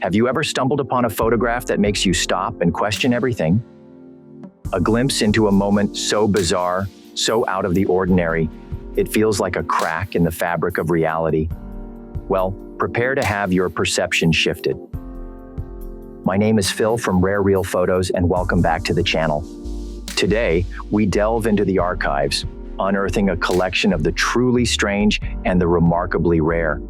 Have you ever stumbled upon a photograph that makes you stop and question everything? A glimpse into a moment so bizarre, so out of the ordinary, it feels like a crack in the fabric of reality. Well, prepare to have your perception shifted. My name is Phil from Rare Real Photos, and welcome back to the channel. Today, we delve into the archives, unearthing a collection of the truly strange and the remarkably rare.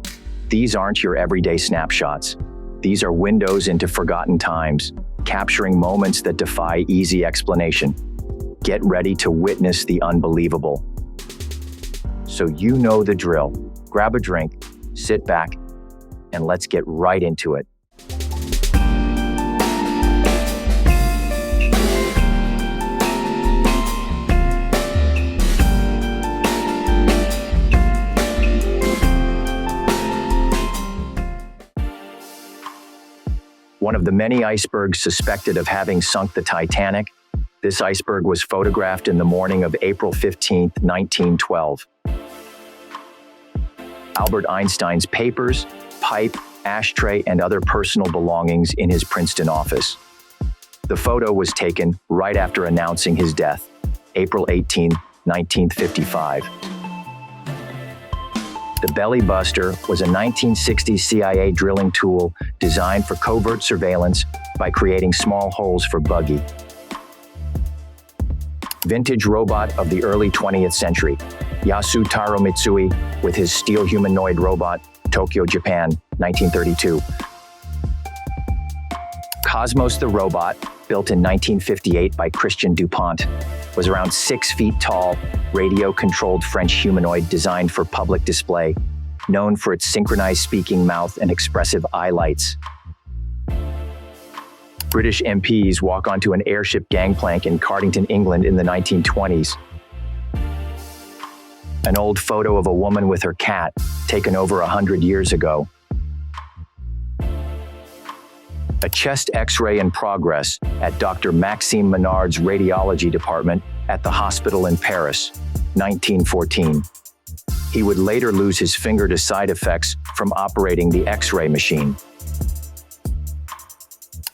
These aren't your everyday snapshots. These are windows into forgotten times, capturing moments that defy easy explanation. Get ready to witness the unbelievable. So you know the drill. Grab a drink, sit back, and let's get right into it. One of the many icebergs suspected of having sunk the Titanic, this iceberg was photographed in the morning of April 15, 1912. Albert Einstein's papers, pipe, ashtray, and other personal belongings in his Princeton office. The photo was taken right after announcing his death, April 18, 1955. The Belly Buster was a 1960s CIA drilling tool designed for covert surveillance by creating small holes for buggy. Vintage robot of the early 20th century, Yasutaro Mitsui with his steel humanoid robot, Tokyo, Japan, 1932. Cosmos the robot, built in 1958 by Christian Dupont, was around 6 feet tall, radio-controlled French humanoid designed for public display, known for its synchronized speaking mouth and expressive eye lights. British MPs walk onto an airship gangplank in Cardington, England in the 1920s. An old photo of a woman with her cat, taken over 100 years ago. A chest X-ray in progress at Dr. Maxime Menard's radiology department at the hospital in Paris, 1914. He would later lose his finger to side effects from operating the X-ray machine.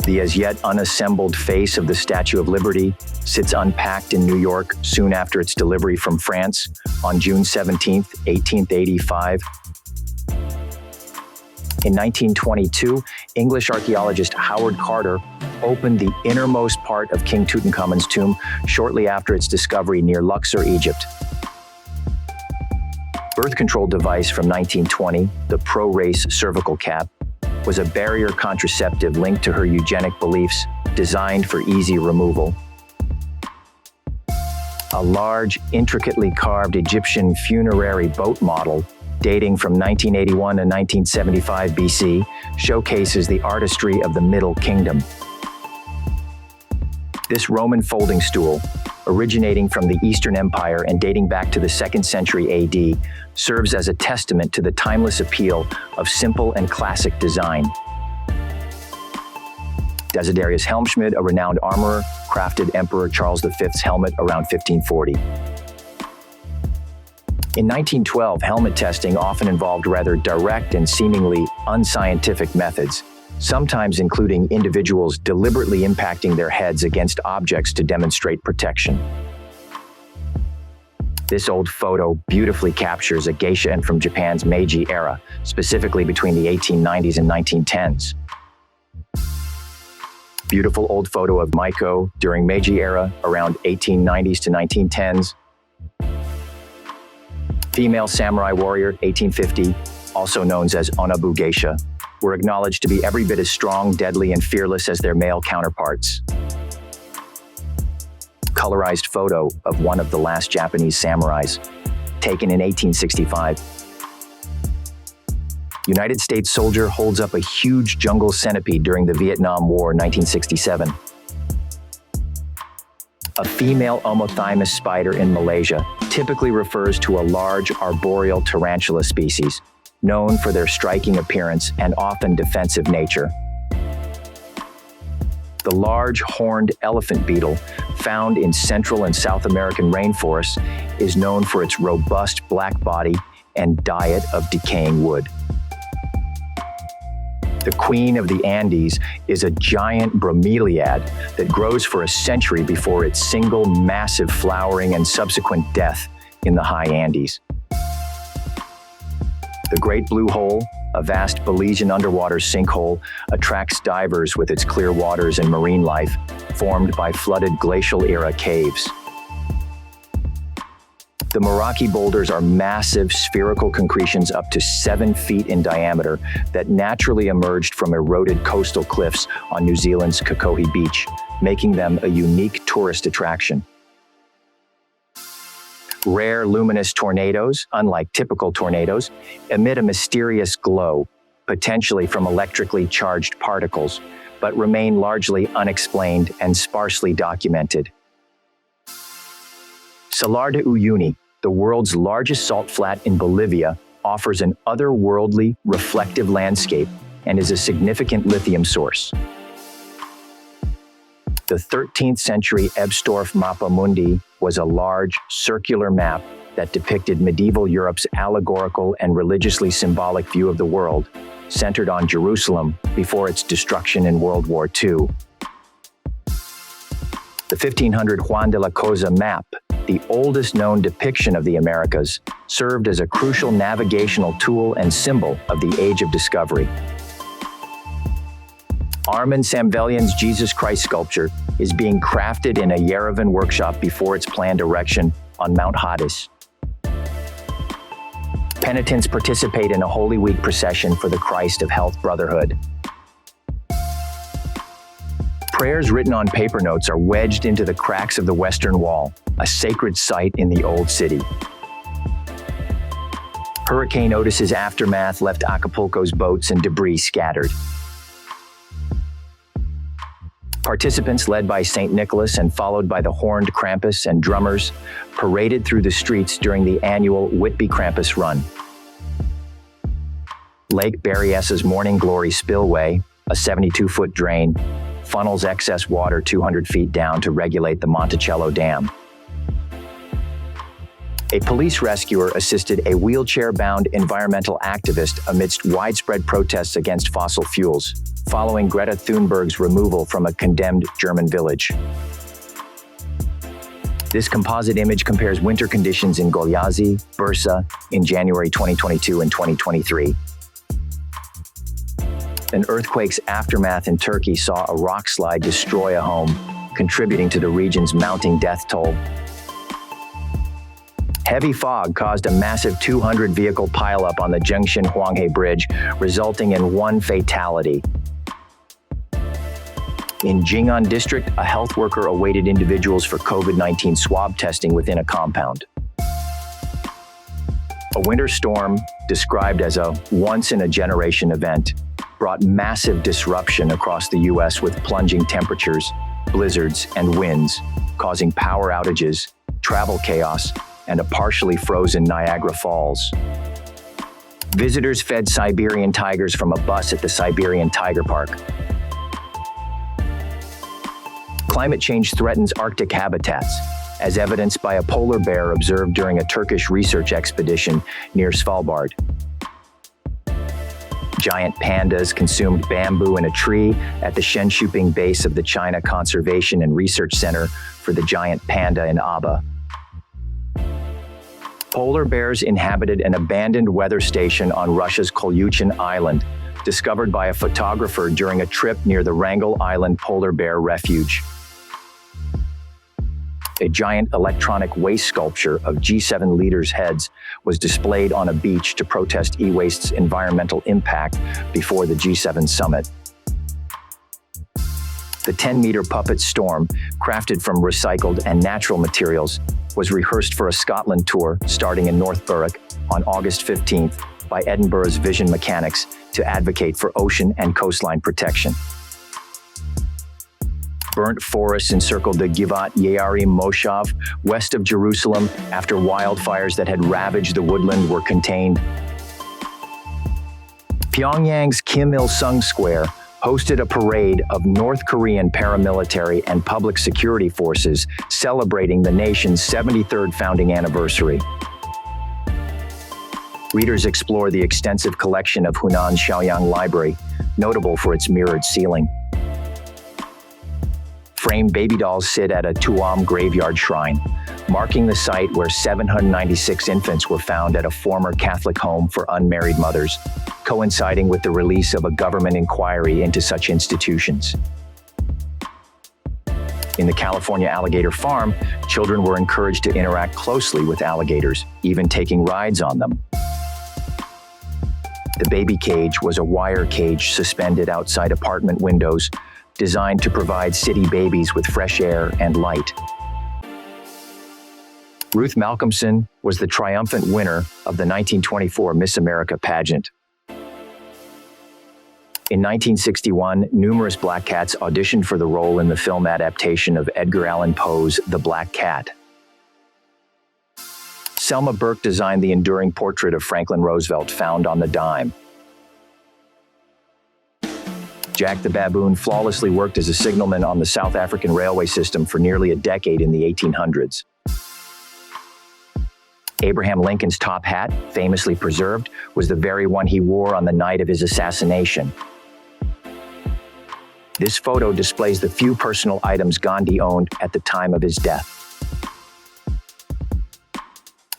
The as yet unassembled face of the Statue of Liberty sits unpacked in New York soon after its delivery from France on June 17, 1885. In 1922, English archaeologist Howard Carter opened the innermost part of King Tutankhamun's tomb shortly after its discovery near Luxor, Egypt. Birth control device from 1920, the Pro-Race cervical cap, was a barrier contraceptive linked to her eugenic beliefs, designed for easy removal. A large, intricately carved Egyptian funerary boat model dating from 1981 to 1975 BC, showcases the artistry of the Middle Kingdom. This Roman folding stool, originating from the Eastern Empire and dating back to the 2nd century AD, serves as a testament to the timeless appeal of simple and classic design. Desiderius Helmschmidt, a renowned armorer, crafted Emperor Charles V's helmet around 1540. In 1912, helmet testing often involved rather direct and seemingly unscientific methods, sometimes including individuals deliberately impacting their heads against objects to demonstrate protection. This old photo beautifully captures a geisha and from Japan's Meiji era, specifically between the 1890s and 1910s. Beautiful old photo of Maiko during Meiji era, around 1890s to 1910s. Female samurai warrior, 1850, also known as Onabu geisha, were acknowledged to be every bit as strong, deadly, and fearless as their male counterparts. Colorized photo of one of the last Japanese samurais, taken in 1865. United States soldier holds up a huge jungle centipede during the Vietnam War, 1967. A female Omothymus spider in Malaysia typically refers to a large arboreal tarantula species, known for their striking appearance and often defensive nature. The large horned elephant beetle, found in Central and South American rainforests, is known for its robust black body and diet of decaying wood. The queen of the Andes is a giant bromeliad that grows for a century before its single massive flowering and subsequent death in the high Andes. The Great Blue Hole, a vast Belizean underwater sinkhole, attracts divers with its clear waters and marine life, formed by flooded glacial-era caves. The Meraki boulders are massive spherical concretions up to 7 feet in diameter that naturally emerged from eroded coastal cliffs on New Zealand's Kakohe Beach, making them a unique tourist attraction. Rare luminous tornadoes, unlike typical tornadoes, emit a mysterious glow, potentially from electrically charged particles, but remain largely unexplained and sparsely documented. Salar de Uyuni, the world's largest salt flat in Bolivia, offers an otherworldly, reflective landscape and is a significant lithium source. The 13th century Ebstorf Mappa Mundi was a large, circular map that depicted medieval Europe's allegorical and religiously symbolic view of the world, centered on Jerusalem before its destruction in World War II. The 1500 Juan de la Cosa map, the oldest known depiction of the Americas, served as a crucial navigational tool and symbol of the Age of Discovery. Armin Samvelian's Jesus Christ sculpture is being crafted in a Yerevan workshop before its planned erection on Mount Hadis. Penitents participate in a Holy Week procession for the Christ of Health Brotherhood. Prayers written on paper notes are wedged into the cracks of the Western Wall, a sacred site in the Old City. Hurricane Otis's aftermath left Acapulco's boats and debris scattered. Participants led by St. Nicholas and followed by the horned Krampus and drummers paraded through the streets during the annual Whitby Krampus Run. Lake Berryessa's Morning Glory Spillway, a 72-foot drain, funnels excess water 200 feet down to regulate the Monticello Dam. A police rescuer assisted a wheelchair-bound environmental activist amidst widespread protests against fossil fuels, following Greta Thunberg's removal from a condemned German village. This composite image compares winter conditions in Gölcük, Bursa, in January 2022 and 2023. An earthquake's aftermath in Turkey saw a rock slide destroy a home, contributing to the region's mounting death toll. Heavy fog caused a massive 200-vehicle pileup on the Zhengshan-Huanghe Bridge, resulting in 1 fatality. In Jing'an District, a health worker awaited individuals for COVID-19 swab testing within a compound. A winter storm, described as a once-in-a-generation event, brought massive disruption across the U.S. with plunging temperatures, blizzards, and winds, causing power outages, travel chaos, and a partially frozen Niagara Falls. Visitors fed Siberian tigers from a bus at the Siberian Tiger Park. Climate change threatens Arctic habitats, as evidenced by a polar bear observed during a Turkish research expedition near Svalbard. Giant pandas consumed bamboo in a tree at the Shenshuping base of the China Conservation and Research Center for the Giant Panda in Aba. Polar bears inhabited an abandoned weather station on Russia's Kolyuchin Island, discovered by a photographer during a trip near the Wrangel Island Polar Bear Refuge. A giant electronic waste sculpture of G7 leaders' heads was displayed on a beach to protest e-waste's environmental impact before the G7 summit. The 10-meter puppet Storm, crafted from recycled and natural materials, was rehearsed for a Scotland tour starting in North Berwick on August 15th by Edinburgh's Vision Mechanics to advocate for ocean and coastline protection. Burnt forests encircled the Givat Yearim Moshav west of Jerusalem after wildfires that had ravaged the woodland were contained. Pyongyang's Kim Il-sung Square hosted a parade of North Korean paramilitary and public security forces celebrating the nation's 73rd founding anniversary. Readers explore the extensive collection of Hunan's Shaoyang Library, notable for its mirrored ceiling. Framed baby dolls sit at a Tuam graveyard shrine, marking the site where 796 infants were found at a former Catholic home for unmarried mothers, coinciding with the release of a government inquiry into such institutions. In the California alligator farm, children were encouraged to interact closely with alligators, even taking rides on them. The baby cage was a wire cage suspended outside apartment windows, designed to provide city babies with fresh air and light. Ruth Malcolmson was the triumphant winner of the 1924 Miss America pageant. In 1961, numerous black cats auditioned for the role in the film adaptation of Edgar Allan Poe's The Black Cat. Selma Burke designed the enduring portrait of Franklin Roosevelt found on the dime. Jack the Baboon flawlessly worked as a signalman on the South African railway system for nearly a decade in the 1800s. Abraham Lincoln's top hat, famously preserved, was the very one he wore on the night of his assassination. This photo displays the few personal items Gandhi owned at the time of his death.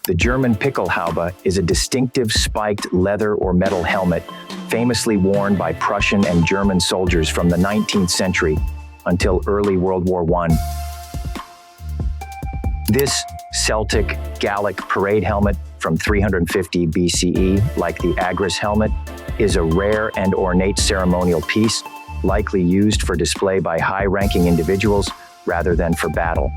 The German Pickelhaube is a distinctive spiked leather or metal helmet famously worn by Prussian and German soldiers from the 19th century until early World War I. This Celtic Gallic parade helmet from 350 BCE, like the Agris helmet, is a rare and ornate ceremonial piece, likely used for display by high-ranking individuals rather than for battle.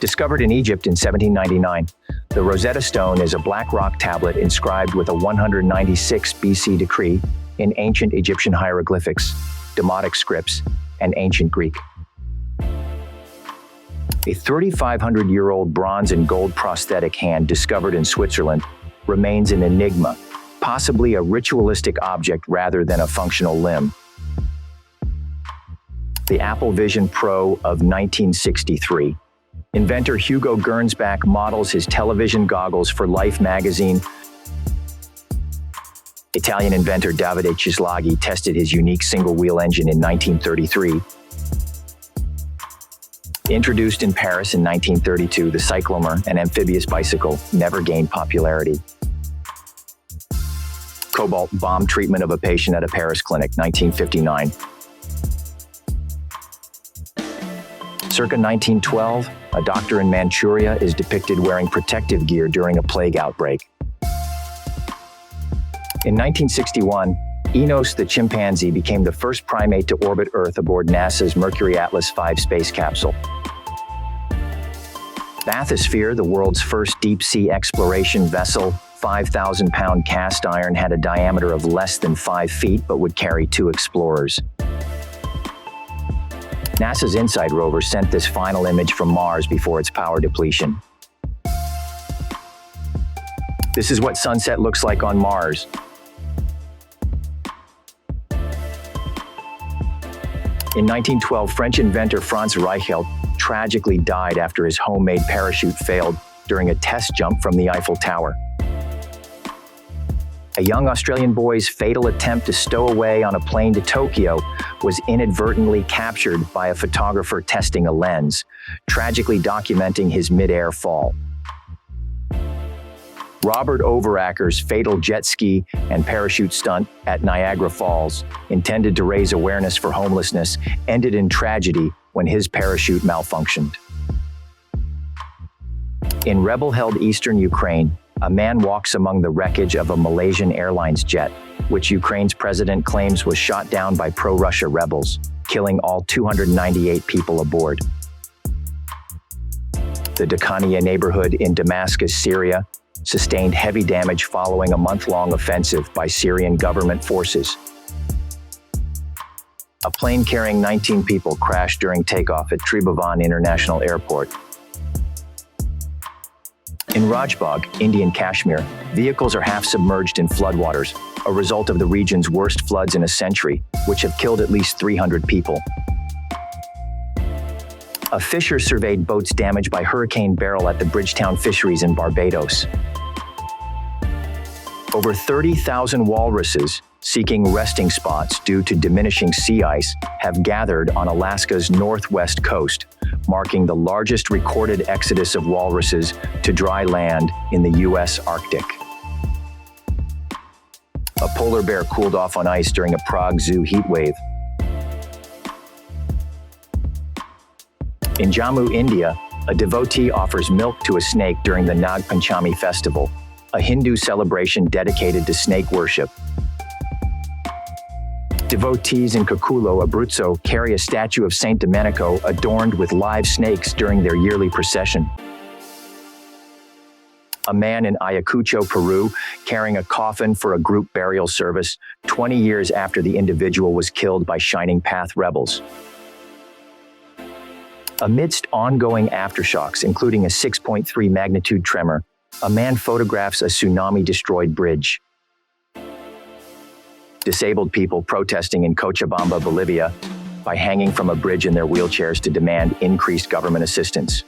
Discovered in Egypt in 1799, the Rosetta Stone is a black rock tablet inscribed with a 196 BC decree in ancient Egyptian hieroglyphics, Demotic scripts, and ancient Greek. A 3,500-year-old bronze and gold prosthetic hand discovered in Switzerland remains an enigma, possibly a ritualistic object rather than a functional limb. The Apple Vision Pro of 1963. Inventor Hugo Gernsback models his television goggles for Life magazine. Italian inventor Davide Cislaghi tested his unique single-wheel engine in 1933. Introduced in Paris in 1932, the cyclomer, an amphibious bicycle, never gained popularity. Cobalt bomb treatment of a patient at a Paris clinic, 1959. Circa 1912, a doctor in Manchuria is depicted wearing protective gear during a plague outbreak. In 1961, Enos the chimpanzee became the first primate to orbit Earth aboard NASA's Mercury Atlas V space capsule. Bathysphere, the world's first deep-sea exploration vessel, 5,000-pound cast iron, had a diameter of less than 5 feet but would carry 2 explorers. NASA's InSight rover sent this final image from Mars before its power depletion. This is what sunset looks like on Mars. In 1912, French inventor Franz Reichelt tragically died after his homemade parachute failed during a test jump from the Eiffel Tower. A young Australian boy's fatal attempt to stow away on a plane to Tokyo was inadvertently captured by a photographer testing a lens, tragically documenting his mid-air fall. Robert Overacker's fatal jet ski and parachute stunt at Niagara Falls, intended to raise awareness for homelessness, ended in tragedy when his parachute malfunctioned. In rebel-held eastern Ukraine, a man walks among the wreckage of a Malaysian Airlines jet, which Ukraine's president claims was shot down by pro-Russia rebels, killing all 298 people aboard. The Dakania neighborhood in Damascus, Syria, sustained heavy damage following a month-long offensive by Syrian government forces. A plane carrying 19 people crashed during takeoff at Tribhuvan International Airport. In Rajbagh, Indian Kashmir, vehicles are half submerged in floodwaters, a result of the region's worst floods in a century, which have killed at least 300 people. A fisher surveyed boats damaged by Hurricane Beryl at the Bridgetown Fisheries in Barbados. Over 30,000 walruses, seeking resting spots due to diminishing sea ice, have gathered on Alaska's northwest coast, marking the largest recorded exodus of walruses to dry land in the U.S. Arctic. A polar bear cooled off on ice during a Prague Zoo heat wave. In Jammu, India, a devotee offers milk to a snake during the Nag Panchami festival, a Hindu celebration dedicated to snake worship. Devotees in Cuculo, Abruzzo, carry a statue of Saint Domenico adorned with live snakes during their yearly procession. A man in Ayacucho, Peru, carrying a coffin for a group burial service 20 years after the individual was killed by Shining Path rebels. Amidst ongoing aftershocks, including a 6.3 magnitude tremor, a man photographs a tsunami-destroyed bridge. Disabled people protesting in Cochabamba, Bolivia, by hanging from a bridge in their wheelchairs to demand increased government assistance.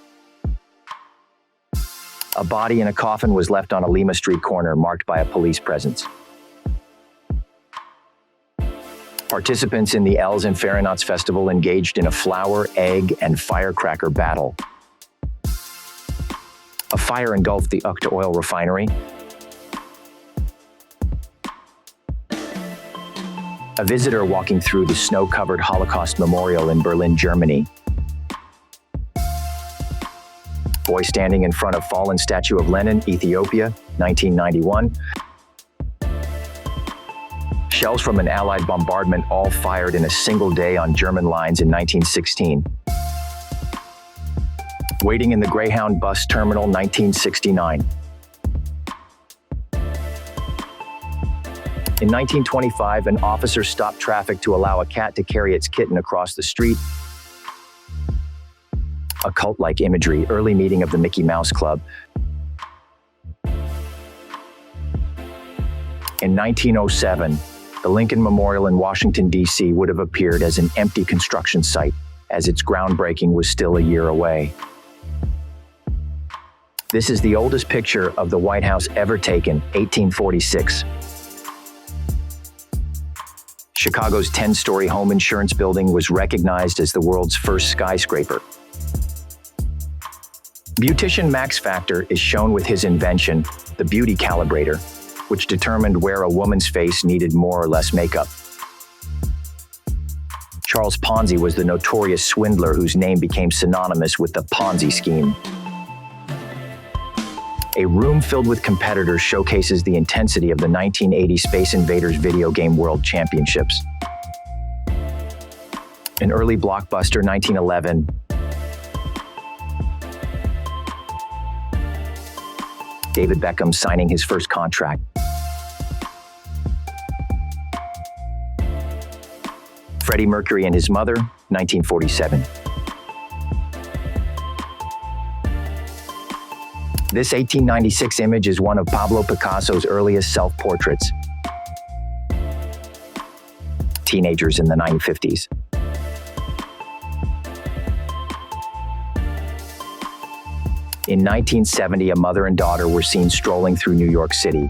A body in a coffin was left on a Lima Street corner marked by a police presence. Participants in the Els and Farinats festival engaged in a flour, egg, and firecracker battle. A fire engulfed the Uchte oil refinery. A visitor walking through the snow-covered Holocaust Memorial in Berlin, Germany. Boy standing in front of fallen statue of Lenin, Ethiopia, 1991. Shells from an Allied bombardment all fired in a single day on German lines in 1916. Waiting in the Greyhound bus terminal, 1969. In 1925, an officer stopped traffic to allow a cat to carry its kitten across the street. A cult-like imagery, early meeting of the Mickey Mouse Club. In 1907, the Lincoln Memorial in Washington, D.C. would have appeared as an empty construction site, as its groundbreaking was still a year away. This is the oldest picture of the White House ever taken, 1846. Chicago's 10-story home insurance building was recognized as the world's first skyscraper. Beautician Max Factor is shown with his invention, the Beauty Calibrator, which determined where a woman's face needed more or less makeup. Charles Ponzi was the notorious swindler whose name became synonymous with the Ponzi scheme. A room filled with competitors showcases the intensity of the 1980 Space Invaders video game World Championships. An early blockbuster, 1911. David Beckham signing his first contract. Freddie Mercury and his mother, 1947. This 1896 image is one of Pablo Picasso's earliest self-portraits. Teenagers in the 1950s. In 1970, a mother and daughter were seen strolling through New York City.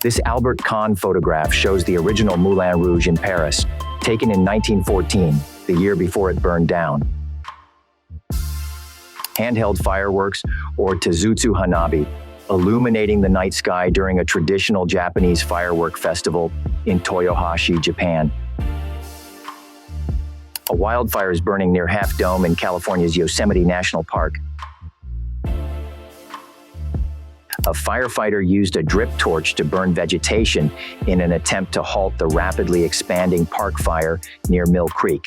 This Albert Kahn photograph shows the original Moulin Rouge in Paris, taken in 1914, the year before it burned down. Handheld fireworks, or Tezutsu Hanabi, illuminating the night sky during a traditional Japanese firework festival in Toyohashi, Japan. A wildfire is burning near Half Dome in California's Yosemite National Park. A firefighter used a drip torch to burn vegetation in an attempt to halt the rapidly expanding park fire near Mill Creek,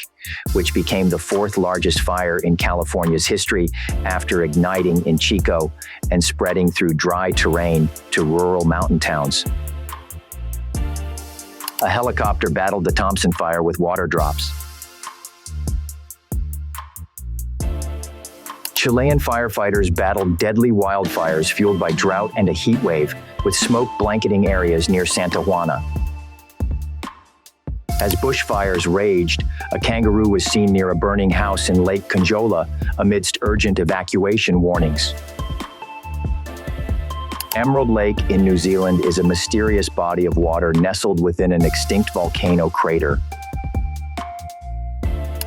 which became the fourth largest fire in California's history after igniting in Chico and spreading through dry terrain to rural mountain towns. A helicopter battled the Thompson Fire with water drops. Chilean firefighters battled deadly wildfires fueled by drought and a heat wave, with smoke blanketing areas near Santa Juana. As bushfires raged, a kangaroo was seen near a burning house in Lake Conjola amidst urgent evacuation warnings. Emerald Lake in New Zealand is a mysterious body of water nestled within an extinct volcano crater.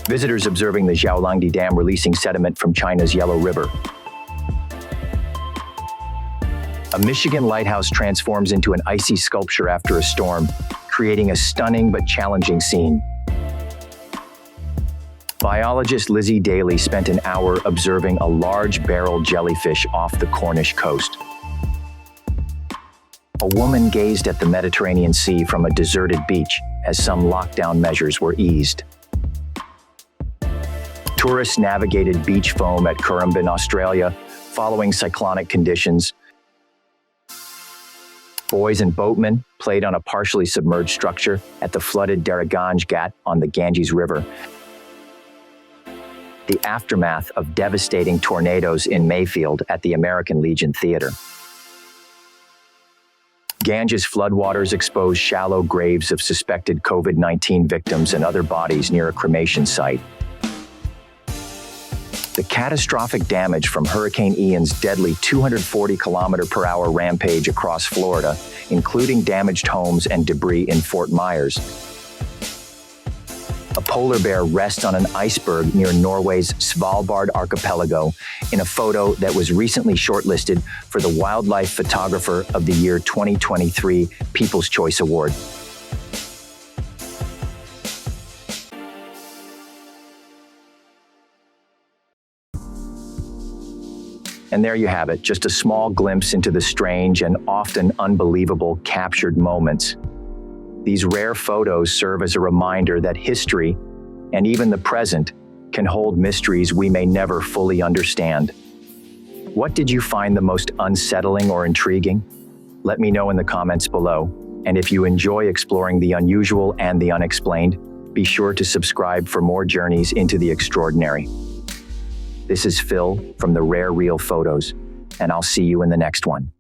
Visitors observing the Xiaolangdi Dam releasing sediment from China's Yellow River. A Michigan lighthouse transforms into an icy sculpture after a storm, creating a stunning but challenging scene. Biologist Lizzie Daly spent an hour observing a large barrel jellyfish off the Cornish coast. A woman gazed at the Mediterranean Sea from a deserted beach as some lockdown measures were eased. Tourists navigated beach foam at Currumbin, Australia, following cyclonic conditions. Boys and boatmen played on a partially submerged structure at the flooded Daraganj Ghat on the Ganges River. The aftermath of devastating tornadoes in Mayfield at the American Legion Theater. Ganges floodwaters exposed shallow graves of suspected COVID-19 victims and other bodies near a cremation site. The catastrophic damage from Hurricane Ian's deadly 240-kilometer-per-hour rampage across Florida, including damaged homes and debris in Fort Myers. A polar bear rests on an iceberg near Norway's Svalbard archipelago in a photo that was recently shortlisted for the Wildlife Photographer of the Year 2023 People's Choice Award. And there you have it, just a small glimpse into the strange and often unbelievable captured moments. These rare photos serve as a reminder that history, and even the present, can hold mysteries we may never fully understand. What did you find the most unsettling or intriguing? Let me know in the comments below. And if you enjoy exploring the unusual and the unexplained, be sure to subscribe for more journeys into the extraordinary. This is Phil from the Rare Real Photos, and I'll see you in the next one.